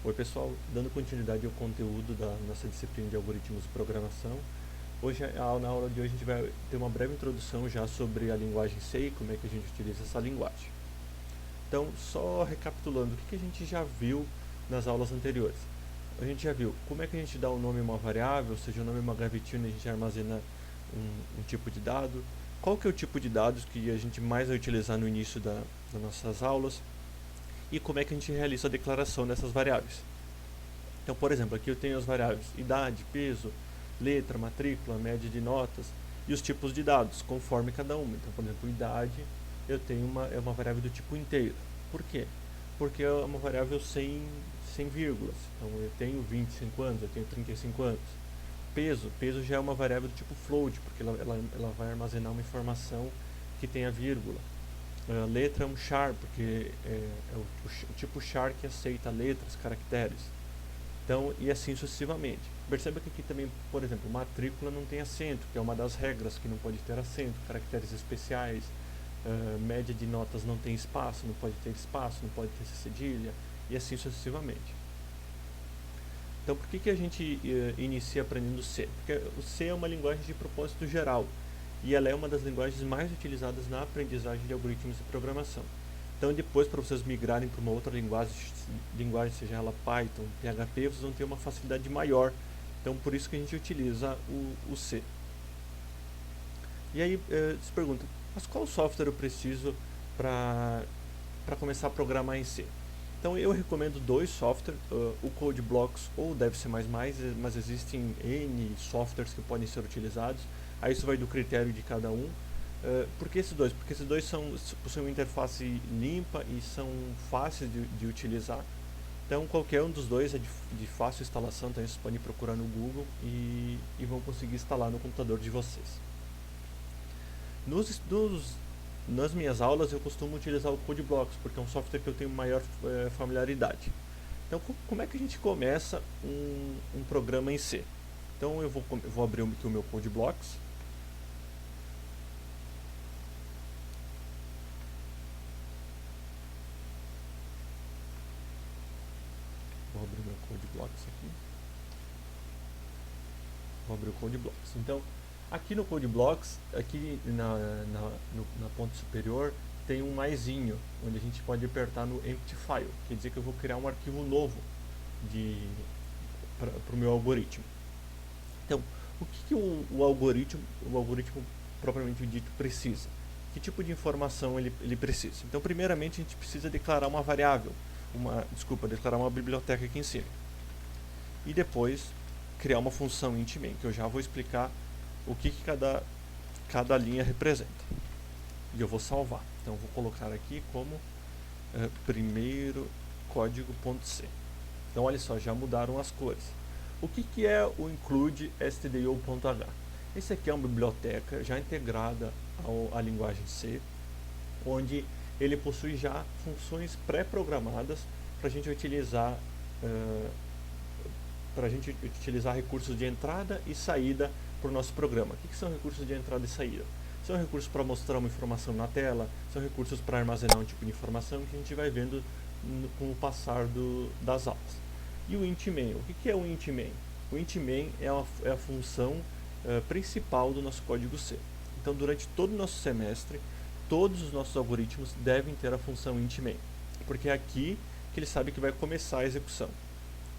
Oi pessoal, dando continuidade ao conteúdo da nossa disciplina de algoritmos de programação. Hoje, na aula de hoje, a gente vai ter uma breve introdução já sobre a linguagem C e como é que a gente utiliza essa linguagem. Então, só recapitulando, o que a gente já viu nas aulas anteriores? A gente já viu como é que a gente dá um nome a uma variável, ou seja, o nome é uma gavetinha onde a gente armazena um tipo de dado. Qual que é o tipo de dados que a gente mais vai utilizar no início das nossas aulas? E como é que a gente realiza a declaração dessas variáveis. Então, por exemplo, aqui eu tenho as variáveis idade, peso, letra, matrícula, média de notas e os tipos de dados, conforme cada uma. Então, por exemplo, idade, eu tenho uma variável do tipo inteiro. Por quê? Porque é uma variável sem vírgulas. Então, eu tenho 25 anos, eu tenho 35 anos. Peso já é uma variável do tipo float, porque ela vai armazenar uma informação que tenha vírgula. Letra é um char, porque é o tipo char que aceita letras, caracteres. Então, e assim sucessivamente. Perceba que aqui também, por exemplo, matrícula não tem acento, que é uma das regras que não pode ter acento, caracteres especiais, média de notas não tem espaço, não pode ter espaço, não pode ter cedilha, e assim sucessivamente. Então, por que a gente inicia aprendendo C? Porque o C é uma linguagem de propósito geral, e ela é uma das linguagens mais utilizadas na aprendizagem de algoritmos de programação. Então, depois, para vocês migrarem para uma outra linguagem, seja ela Python, PHP, vocês vão ter uma facilidade maior. Então, por isso que a gente utiliza o C. E aí, se pergunta, mas qual software eu preciso para começar a programar em C? Então, eu recomendo dois softwares, o CodeBlocks ou o DevC++, mas existem N softwares que podem ser utilizados. Aí isso vai do critério de cada um. Por que esses dois? Porque esses dois possuem uma interface limpa e são fáceis de utilizar. Então, qualquer um dos dois é de fácil instalação, então vocês podem procurar no Google e vão conseguir instalar no computador de vocês. Nas minhas aulas eu costumo utilizar o CodeBlocks, porque é um software que eu tenho maior familiaridade. Então, como é que a gente começa um programa em C? Então, eu vou abrir aqui o meu CodeBlocks. Vou abrir o meu CodeBlocks aqui. Vou abrir o CodeBlocks. Então, aqui no CodeBlocks, aqui na ponta superior, tem um maisinho, onde a gente pode apertar no Empty File. Quer dizer que eu vou criar um arquivo novo para o meu algoritmo. Então, o que o algoritmo propriamente dito precisa? Que tipo de informação ele precisa? Então, primeiramente, a gente precisa declarar uma variável, declarar uma biblioteca aqui em cima. E depois, criar uma função int main, que eu já vou explicar o que cada linha representa. E eu vou salvar. Então, eu vou colocar aqui como primeiro código.c. Então, olha só, já mudaram as cores. O que é o include stdio.h? Esse aqui é uma biblioteca já integrada à linguagem C, onde ele possui já funções pré-programadas para a gente utilizar recursos de entrada e saída para o nosso programa. O que são recursos de entrada e saída? São recursos para mostrar uma informação na tela, são recursos para armazenar um tipo de informação que a gente vai vendo com o passar das aulas. E o int main, o que é o int main? O int main é a função principal do nosso código C. Então, durante todo o nosso semestre, todos os nossos algoritmos devem ter a função int main, porque é aqui que ele sabe que vai começar a execução.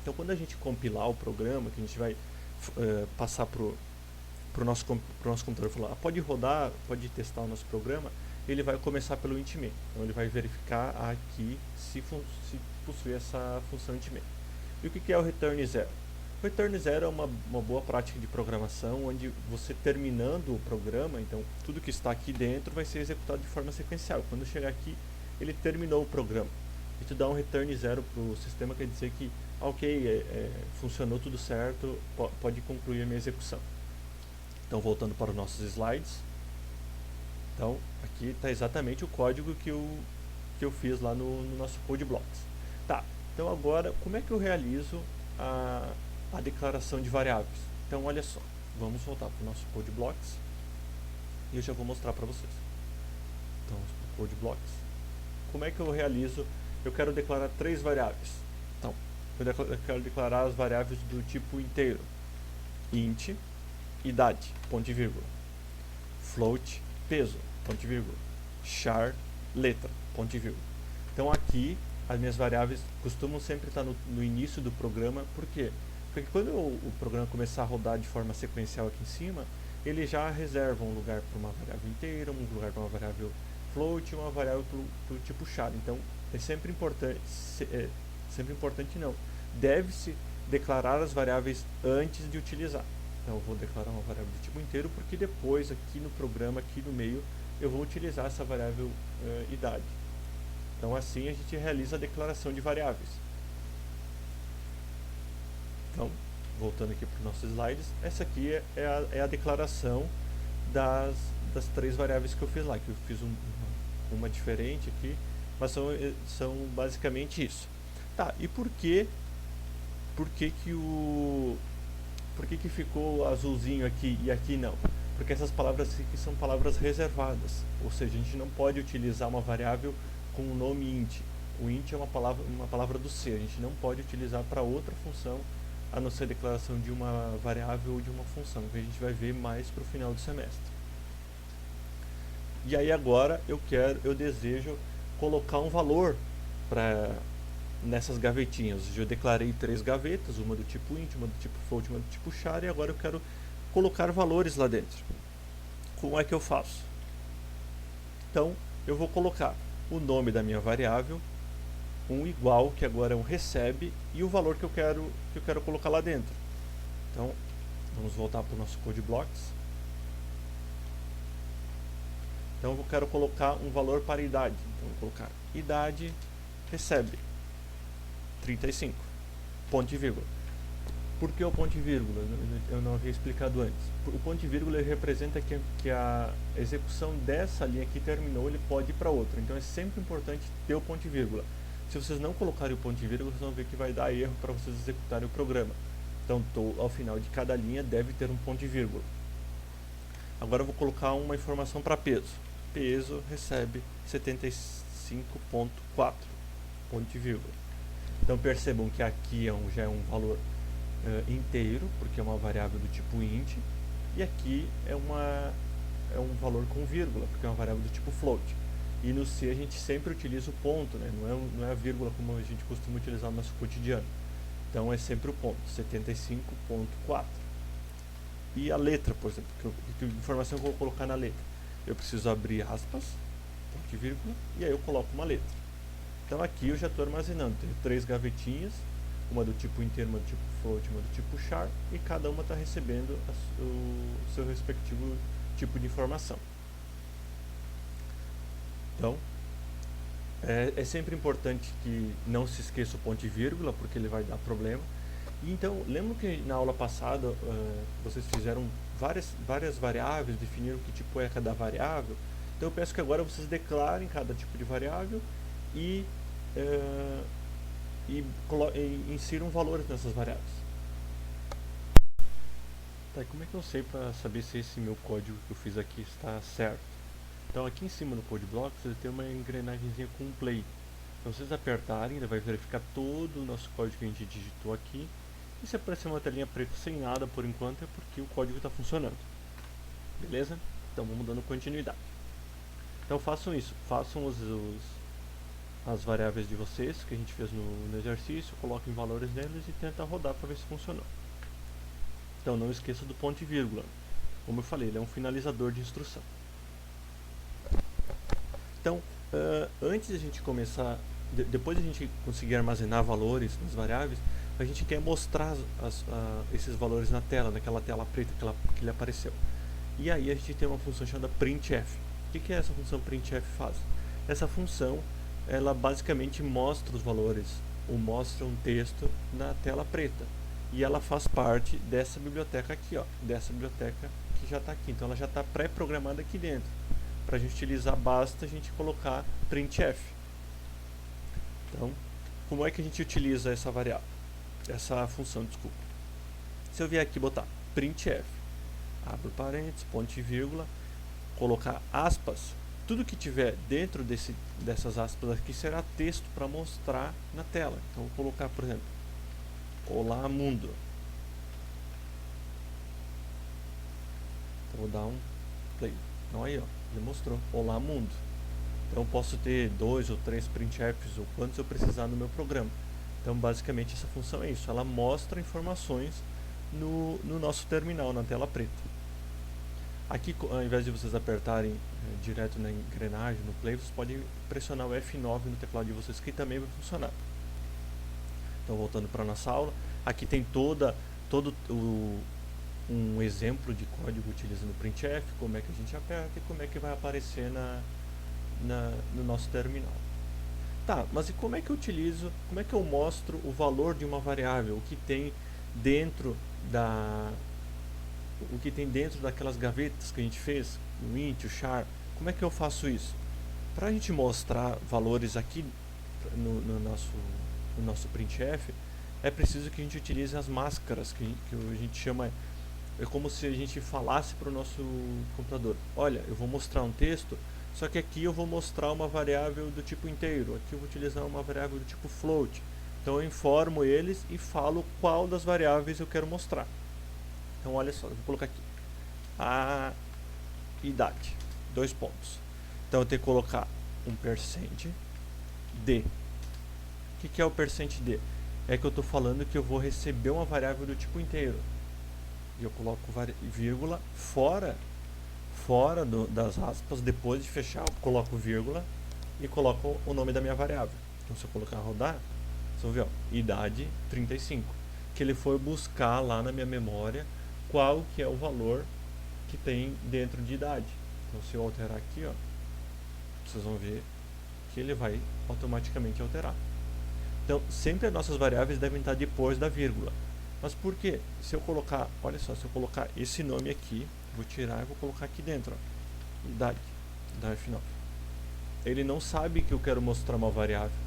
Então, quando a gente compilar o programa, que a gente vai passar para o nosso computador, falar, pode rodar, pode testar o nosso programa, ele vai começar pelo int main. Então, ele vai verificar aqui se possui essa função int main. E o que é o return zero? O return zero é uma boa prática de programação, onde você terminando o programa, então tudo que está aqui dentro vai ser executado de forma sequencial. Quando chegar aqui, ele terminou o programa. E tu dá um return zero para o sistema, quer dizer que, funcionou tudo certo, pode concluir a minha execução. Então, voltando para os nossos slides. Então, aqui está exatamente o código que eu fiz lá no nosso CodeBlocks. Tá, então agora, como é que eu realizo a declaração de variáveis? Então, olha só, vamos voltar para o nosso CodeBlocks e eu já vou mostrar para vocês. Então, vamos para o CodeBlocks. Como é que eu realizo? Eu quero declarar 3 variáveis. Então, Eu quero declarar as variáveis do tipo inteiro. Int, idade, ponto e vírgula. Float, peso, ponto e vírgula. Char, letra, ponto e vírgula. Então aqui as minhas variáveis costumam sempre estar no início do programa. Por quê? Porque quando o programa começar a rodar de forma sequencial aqui em cima, ele já reserva um lugar para uma variável inteira, um lugar para uma variável float e uma variável para o tipo char. Então é sempre importante, deve-se declarar as variáveis antes de utilizar. Então eu vou declarar uma variável do tipo inteiro, porque depois aqui no programa, aqui no meio, eu vou utilizar essa variável idade. Então assim a gente realiza a declaração de variáveis. Então, voltando aqui para os nossos slides, essa aqui é a declaração das três variáveis que eu fiz lá, que eu fiz uma diferente aqui, mas são basicamente isso. Tá, e por que ficou azulzinho aqui e aqui não? Porque essas palavras aqui são palavras reservadas, ou seja, a gente não pode utilizar uma variável com o nome int. O int é uma palavra do C, a gente não pode utilizar para outra função a não ser a declaração de uma variável ou de uma função, que a gente vai ver mais para o final do semestre. E aí agora eu desejo colocar um valor nessas gavetinhas. Eu declarei 3 gavetas, uma do tipo int, uma do tipo float, uma do tipo char, e agora eu quero colocar valores lá dentro. Como é que eu faço? Então eu vou colocar o nome da minha variável, um igual, que agora é um recebe, e o valor que eu quero colocar lá dentro. Então, vamos voltar para o nosso code blocks. Então, eu quero colocar um valor para idade. Então, eu vou colocar idade recebe 35, ponto e vírgula. Por que o ponto e vírgula? Eu não havia explicado antes. O ponto e vírgula ele representa que a execução dessa linha que terminou, ele pode ir para outra. Então, é sempre importante ter o ponto e vírgula. Se vocês não colocarem o ponto e vírgula, vocês vão ver que vai dar erro para vocês executarem o programa. Então, ao final de cada linha deve ter um ponto e vírgula. Agora eu vou colocar uma informação para peso. Peso recebe 75,4, ponto e vírgula. Então percebam que aqui já é um valor inteiro, porque é uma variável do tipo int, e aqui é um valor com vírgula, porque é uma variável do tipo float. E no C a gente sempre utiliza o ponto, né? Não é a vírgula como a gente costuma utilizar no nosso cotidiano. Então é sempre o ponto, 75,4. E a letra, por exemplo, que informação que eu vou colocar na letra? Eu preciso abrir aspas, ponto e vírgula, e aí eu coloco uma letra. Então aqui eu já estou armazenando, tenho 3 gavetinhas, uma do tipo inteiro, uma do tipo float, uma do tipo char, e cada uma está recebendo o seu respectivo tipo de informação. Então, é sempre importante que não se esqueça o ponto e vírgula, porque ele vai dar problema. E então, lembra que na aula passada vocês fizeram várias variáveis, definiram que tipo é cada variável? Então eu peço que agora vocês declarem cada tipo de variável e insiram valores nessas variáveis. Tá, e como é que eu sei para saber se esse meu código que eu fiz aqui está certo? Então aqui em cima no Code Blocks ele tem uma engrenagemzinha com um play. Então se vocês apertarem, ele vai verificar todo o nosso código que a gente digitou aqui. E se aparecer uma telinha preta sem nada por enquanto é porque o código está funcionando. Beleza? Então vamos dando continuidade. Então façam isso, façam as variáveis de vocês que a gente fez no exercício, coloquem valores neles e tenta rodar para ver se funcionou. Então não esqueça do ponto e vírgula. Como eu falei, ele é um finalizador de instrução. Então, antes de a gente começar, depois de a gente conseguir armazenar valores nas variáveis, a gente quer mostrar esses valores na tela, naquela tela preta que ele apareceu. E aí a gente tem uma função chamada printf. O que essa função printf faz? Essa função, ela basicamente mostra os valores, ou mostra um texto na tela preta. E ela faz parte dessa biblioteca aqui, ó, dessa biblioteca que já está aqui. Então ela já está pré-programada aqui dentro. Para a gente utilizar, basta a gente colocar printf. Então, como é que a gente utiliza essa variável? Essa função, desculpa. Se eu vier aqui botar printf, abro parênteses, ponto e vírgula, colocar aspas, tudo que tiver dentro dessas aspas aqui será texto para mostrar na tela. Então, vou colocar, por exemplo, olá mundo. Então vou dar um play. Então aí, ó, ele mostrou olá mundo. Então eu posso ter 2 ou 3 printfs ou quantos eu precisar no meu programa. Então basicamente essa função é isso, ela mostra informações no nosso terminal, na tela preta. Aqui, ao invés de vocês apertarem direto na engrenagem, no play, vocês podem pressionar o F9 no teclado de vocês, que também vai funcionar. Então voltando para a nossa aula, aqui tem todo um exemplo de código utilizando o printf, como é que a gente aperta e como é que vai aparecer no nosso terminal. Tá, mas e como é que eu utilizo, como é que eu mostro o valor de uma variável, o que tem dentro daquelas gavetas que a gente fez, o int, o char, como é que eu faço isso? Para a gente mostrar valores aqui no nosso printf, é preciso que a gente utilize as máscaras, que a gente chama, é como se a gente falasse para o nosso computador, olha, eu vou mostrar um texto, só que aqui eu vou mostrar uma variável do tipo inteiro, aqui eu vou utilizar uma variável do tipo float. Então eu informo eles e falo qual das variáveis eu quero mostrar. Então olha só, eu vou colocar aqui a idade, 2 pontos. Então eu tenho que colocar um %d. O que é o %d? É que eu estou falando que eu vou receber uma variável do tipo inteiro. E eu coloco vírgula fora das aspas, depois de fechar, eu coloco vírgula e coloco o nome da minha variável. Então se eu colocar rodar, vocês vão ver, ó, idade 35, que ele foi buscar lá na minha memória qual que é o valor que tem dentro de idade. Então se eu alterar aqui, ó, vocês vão ver que ele vai automaticamente alterar. Então sempre as nossas variáveis devem estar depois da vírgula. Mas por quê? Se eu colocar, olha só, se eu colocar esse nome aqui, vou tirar e vou colocar aqui dentro, ó, idade, da F9. Ele não sabe que eu quero mostrar uma variável.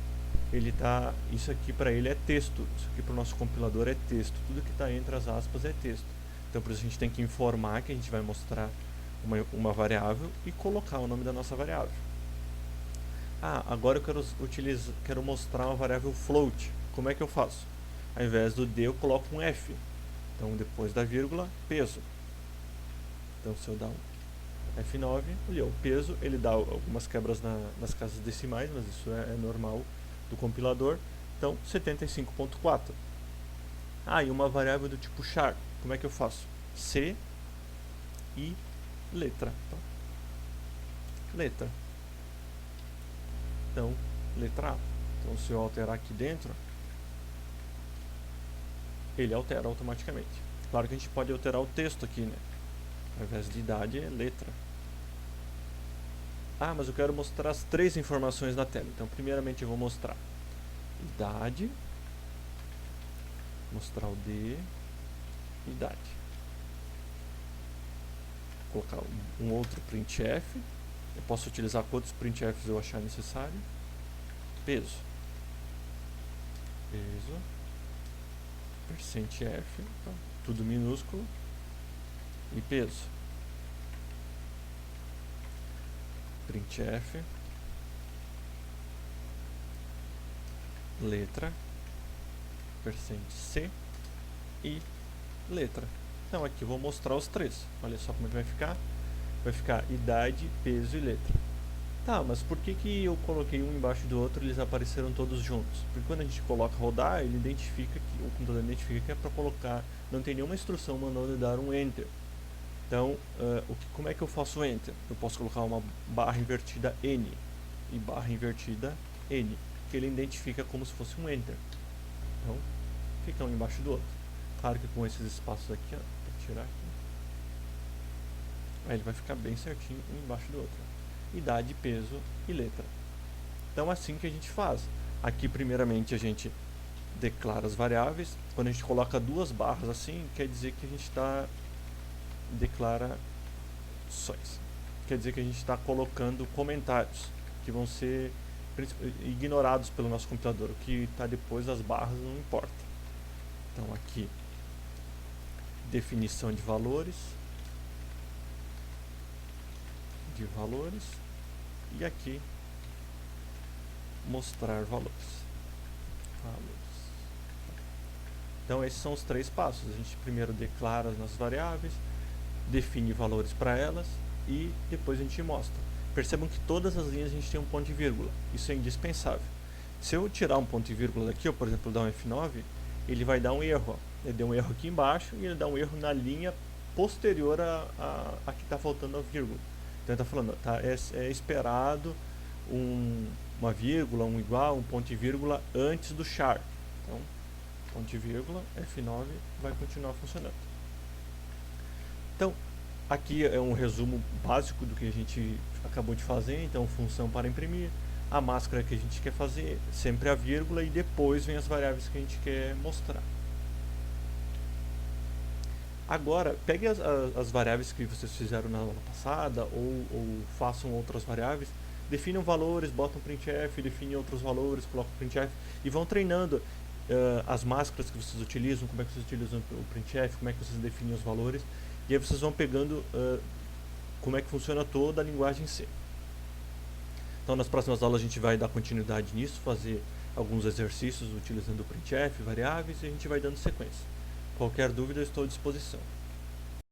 Isso aqui para ele é texto, isso aqui para o nosso compilador é texto, tudo que está entre as aspas é texto. Então por isso a gente tem que informar que a gente vai mostrar uma variável e colocar o nome da nossa variável. Ah, agora eu quero mostrar uma variável float. Como é que eu faço? Ao invés do D eu coloco um F. Então depois da vírgula, peso. Então se eu dar um F9, olha, o peso, ele dá algumas quebras nas casas decimais, mas isso é normal do compilador. Então 75.4. Ah, e uma variável do tipo char. Como é que eu faço? C e letra. Tá? Letra. Então, letra A. Então se eu alterar aqui dentro, ele altera automaticamente. Claro que a gente pode alterar o texto aqui, né? Ao invés de idade, é letra. Ah, mas eu quero mostrar as 3 informações na tela. Então, primeiramente eu vou mostrar idade, mostrar o D, idade. Vou colocar um outro printf. Eu posso utilizar quantos printfs eu achar necessário. Peso. %f, então, tudo minúsculo, e peso. Printf, letra, %c e letra. Então aqui eu vou mostrar os 3. Olha só como é que vai ficar. Vai ficar idade, peso e letra. Tá, mas por que eu coloquei um embaixo do outro e eles apareceram todos juntos? Porque quando a gente coloca rodar, ele identifica que o computador identifica que é para colocar, não tem nenhuma instrução mandando dar um enter. Então, como é que eu faço enter? Eu posso colocar uma barra invertida N e barra invertida N, que ele identifica como se fosse um enter. Então, fica um embaixo do outro. Claro que com esses espaços aqui, ó, vou tirar aqui. Aí ele vai ficar bem certinho um embaixo do outro. Idade, peso e letra. Então assim que a gente faz. Aqui primeiramente a gente declara as variáveis. Quando a gente coloca 2 barras assim, quer dizer que a gente declarações. Quer dizer que a gente está colocando comentários que vão ser ignorados pelo nosso compilador. O que está depois das barras não importa. Então aqui definição de valores. E aqui mostrar valores. Então esses são os 3 passos. A gente primeiro declara as nossas variáveis, define valores para elas e depois a gente mostra. Percebam que todas as linhas a gente tem um ponto e vírgula. Isso é indispensável. Se eu tirar um ponto e vírgula daqui, por exemplo, dar um F9, ele vai dar um erro. Ó. Ele deu um erro aqui embaixo e ele dá um erro na linha posterior a que está faltando a vírgula. Então ele está falando, tá, é esperado uma vírgula, um igual, um ponto e vírgula antes do char. Então, ponto e vírgula, F9 vai continuar funcionando. Então, aqui é um resumo básico do que a gente acabou de fazer. Então, função para imprimir, a máscara que a gente quer fazer, sempre a vírgula, e depois vem as variáveis que a gente quer mostrar. Agora, pegue as variáveis que vocês fizeram na aula passada, ou façam outras variáveis, definam valores, botam printf, definem outros valores, colocam printf, e vão treinando as máscaras que vocês utilizam, como é que vocês utilizam o printf, como é que vocês definem os valores, e aí vocês vão pegando como é que funciona toda a linguagem C. Então nas próximas aulas a gente vai dar continuidade nisso, fazer alguns exercícios utilizando o printf, variáveis, e a gente vai dando sequência. Qualquer dúvida eu estou à disposição.